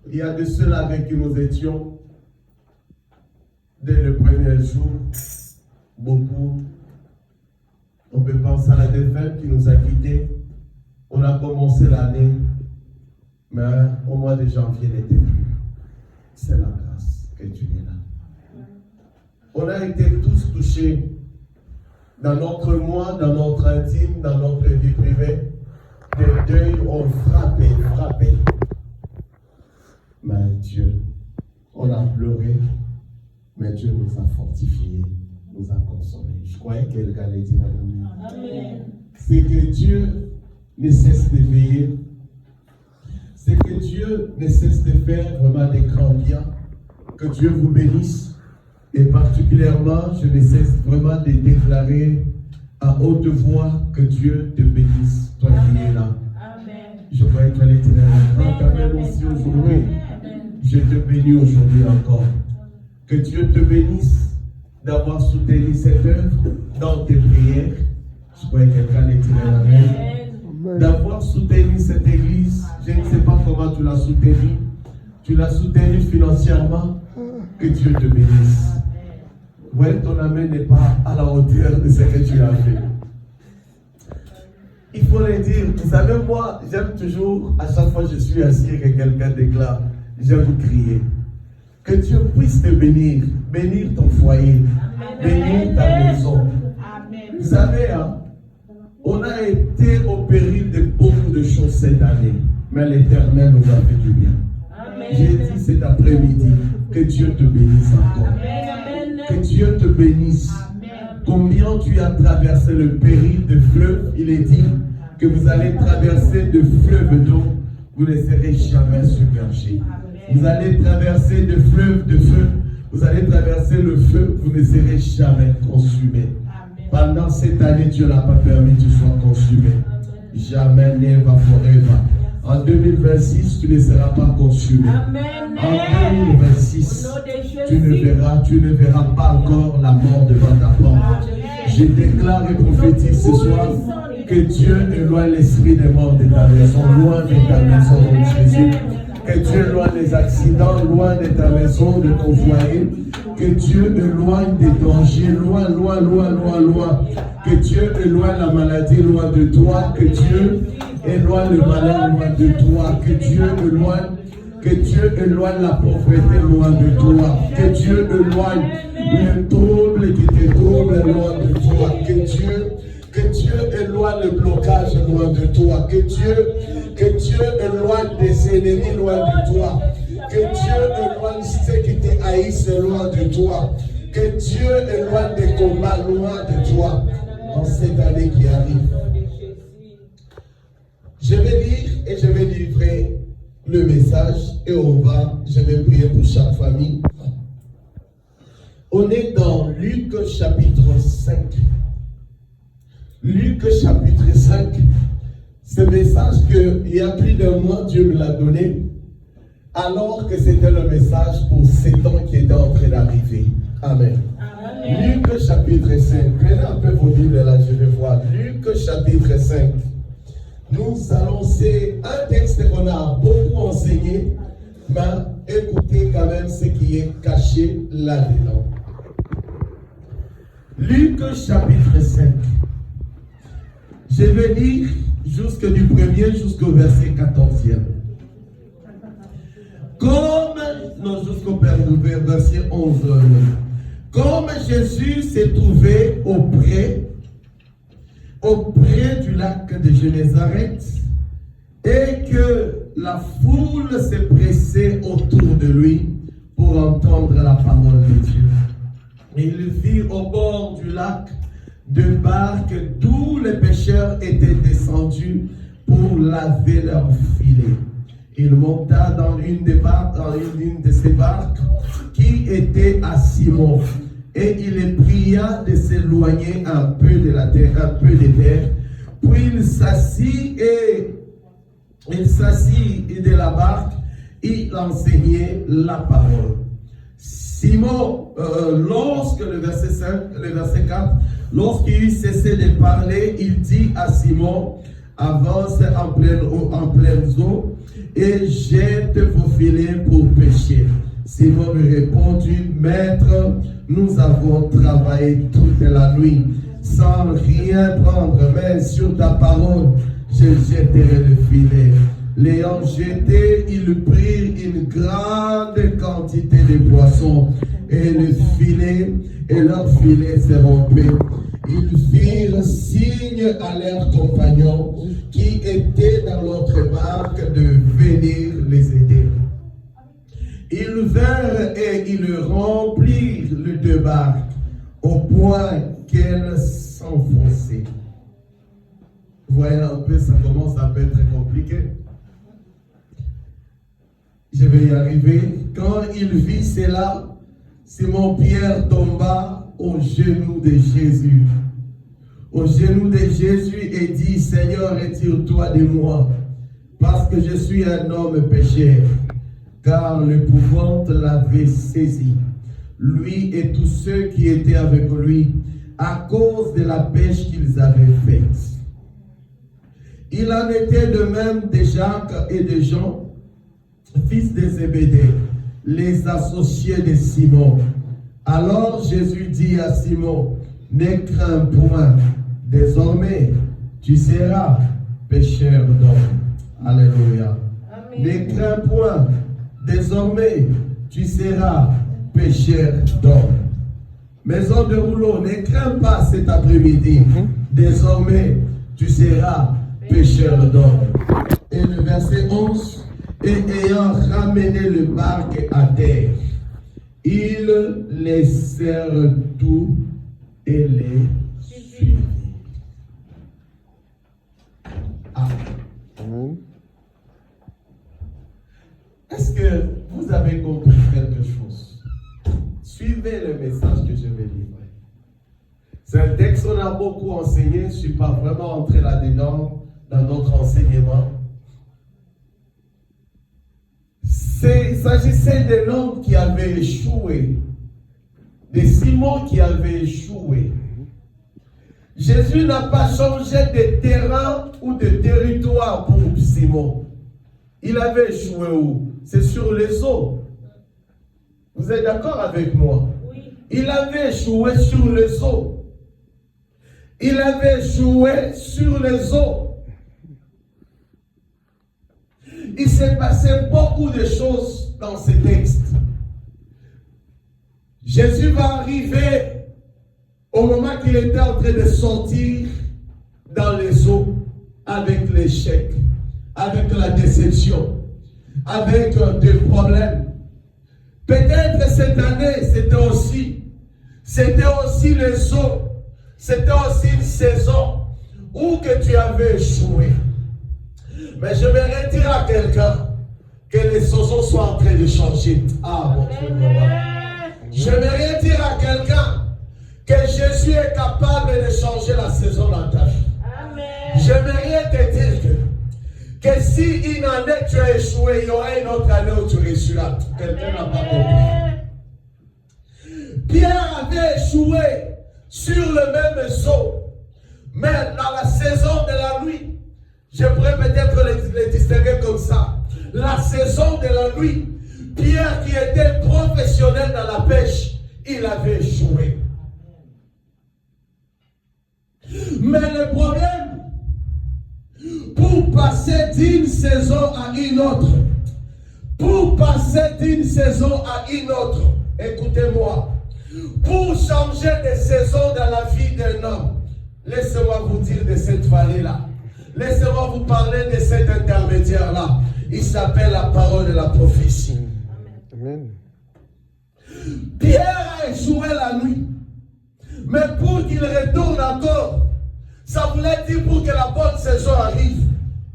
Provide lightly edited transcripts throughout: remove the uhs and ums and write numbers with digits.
Il y a de ceux-là avec qui nous étions dès le premier jour, beaucoup. On peut penser à la défaite qui nous a quittés. On a commencé l'année, mais au mois de janvier, il n'était plus. C'est la grâce que Dieu est là. On a été tous touchés dans notre moi, dans notre intime, dans notre vie privée. Des deuils ont frappé. Mais Dieu, on a pleuré, mais Dieu nous a fortifiés, nous a consolés. Je croyais que quelqu'un allait dire Amen. C'est que Dieu ne cesse de veiller. C'est que Dieu ne cesse de faire vraiment des grands biens. Que Dieu vous bénisse. Et particulièrement, je ne cesse vraiment de déclarer à haute voix que Dieu te bénisse, toi qui es là. Amen. Je crois que tu allais dire Amen aussi aujourd'hui. Je te bénis aujourd'hui encore. Que Dieu te bénisse d'avoir soutenu cette œuvre dans tes prières. Je crois que quelqu'un allait dire Amen. D'avoir soutenu cette église. Je ne sais pas comment tu l'as soutenu. Tu l'as soutenu financièrement. Que Dieu te bénisse. Ouais, ton amen n'est pas à la hauteur de ce que tu as fait. Il faut le dire. Vous savez, moi, j'aime toujours, à chaque fois que je suis assis et que quelqu'un déclare, j'aime crier. Que Dieu puisse te bénir ton foyer, bénir ta maison. Amen. Vous savez, hein, on a été au péril de beaucoup de choses cette année, mais l'Éternel nous a fait du bien. J'ai dit cet après-midi que Dieu te bénisse encore. Amen. Que Dieu te bénisse. Amen. Combien tu as traversé le péril de fleuves, il est dit que vous allez traverser de fleuves d'eau, vous ne serez jamais submergés. Vous allez traverser de fleuves de feu, vous allez traverser le feu, vous ne serez jamais consumés. Pendant cette année, Dieu n'a pas permis que tu sois consumé. Jamais, never, forever. En 2026, tu ne seras pas consumé. Amen. En 2026, tu ne verras pas encore la mort devant ta porte. Je déclare et prophétise ce soir que Dieu éloigne l'esprit des morts de ta maison, loin de ta maison, de Jésus. Que Dieu éloigne les accidents, loin de ta maison, de ton foyer. Que Dieu éloigne des dangers, loin. Que Dieu éloigne la maladie, loin de toi. Que Dieu éloigne le malheur, loin de toi. Que Dieu éloigne la pauvreté, loin de toi. Que Dieu éloigne le trouble qui te trouble, loin de toi. Que Dieu éloigne le blocage loin de toi. Que Dieu éloigne des ennemis loin de toi. Que Dieu éloigne ceux qui te haïssent loin de toi. Que Dieu éloigne des combats loin de toi. Dans cette année qui arrive. Je vais lire et je vais livrer le message et je vais prier pour chaque famille. On est dans Luc chapitre 5. Luc chapitre 5, ce message qu'il y a plus d'un mois, Dieu me l'a donné, alors que c'était le message pour 7 ans qui était en train d'arriver. Amen. Amen. Luc chapitre 5, prenez un peu vos Bibles là, je vais voir. Luc chapitre 5, nous allons, c'est un texte qu'on a beaucoup enseigné, mais écoutez quand même ce qui est caché là-dedans. Luc chapitre 5. Je vais lire jusqu'au 1er jusqu'au verset 14e. Jusqu'au verset 11. Comme Jésus s'est trouvé auprès du lac de Génézareth et que la foule s'est pressée autour de lui pour entendre la parole de Dieu. Et il vit au bord du lac de barques d'où les pêcheurs étaient descendus pour laver leurs filets. Il monta dans une de ces barques qui était à Simon, et il les pria de s'éloigner un peu de la terre, Puis il s'assit de la barque, il enseignait la parole. Simon, lorsque le verset 4, lorsqu'il eut cessé de parler, il dit à Simon, avance en pleine eau et jette vos filets nous avons travaillé toute la nuit sans rien prendre, mais sur ta parole, je jetterai le filet. L'ayant jeté, ils prirent une grande quantité de poissons et le filet, et leur filet se rompait. Ils firent signe à leurs compagnons qui étaient dans l'autre barque de venir les aider. Ils vinrent et ils remplirent les deux barques au point qu'elles s'enfonçaient. Vous voyez un peu, ça commence à être très compliqué. Je vais y arriver. Quand il vit cela, Simon-Pierre tomba aux genoux de Jésus. Aux genoux de Jésus et dit, Seigneur, retire-toi de moi, parce que je suis un homme pécheur. Car l'épouvante l'avait saisi, lui et tous ceux qui étaient avec lui, à cause de la pêche qu'ils avaient faite. Il en était de même de Jacques et de Jean, fils de Zébédée, les associés de Simon. Alors Jésus dit à Simon, ne crains point, désormais tu seras pêcheur d'hommes. Alléluia. Amen. Ne crains point, désormais tu seras pêcheur d'hommes. Maison de rouleau, ne crains pas cet après-midi. Désormais tu seras pêcheur d'hommes. Et le verset 11, et ayant ramené le barque à terre, ils laissèrent tout et les suivirent. Est-ce que vous avez compris quelque chose? Suivez le message que je vais livrer. C'est un texte qu'on a beaucoup enseigné. Je ne suis pas vraiment entré là-dedans dans notre enseignement. Il s'agissait de l'homme qui avait échoué, de Simon qui avait échoué. Jésus n'a pas changé de terrain ou de territoire pour Simon. Il avait échoué où? C'est sur les eaux. Vous êtes d'accord avec moi? Oui. Il avait échoué sur les eaux. Il avait échoué sur les eaux. Il s'est passé beaucoup de choses dans ce texte. Jésus va arriver au moment qu'il était en train de sortir dans les eaux avec l'échec, avec la déception, avec des problèmes. Peut-être cette année, c'était aussi les eaux, c'était aussi une saison où que tu avais échoué. Mais je vais dire à quelqu'un que les saisons soient en train de changer. Ah, mon Dieu. Je vais dire à quelqu'un que Jésus est capable de changer la saison dans ta vie. Amen. Je vais te dire que si une année tu as échoué, il y aura une autre année où tu réussiras. Quelqu'un n'a pas compris. Pierre avait échoué sur le même eau, mais dans la saison de la nuit. Je pourrais peut-être les distinguer comme ça. La saison de la nuit, Pierre qui était professionnel dans la pêche, il avait échoué. Mais le problème, pour passer d'une saison à une autre, écoutez-moi, pour changer de saison dans la vie d'un homme, laissez-moi vous dire de cette vallée-là. Laissez-moi vous parler de cet intermédiaire-là. Il s'appelle la parole de la prophétie. Amen. Pierre a échoué la nuit. Mais pour qu'il retourne encore, ça voulait dire pour que la bonne saison arrive,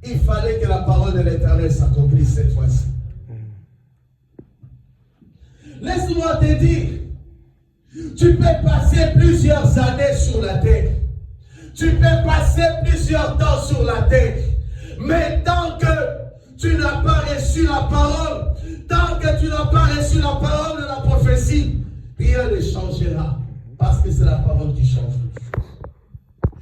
il fallait que la parole de l'Éternel s'accomplisse cette fois-ci. Laisse-moi te dire, tu peux passer plusieurs années sur la terre. Tu peux passer plusieurs temps sur la terre. Mais tant que tu n'as pas reçu la parole, tant que tu n'as pas reçu la parole de la prophétie, rien ne changera. Parce que c'est la parole qui change tout.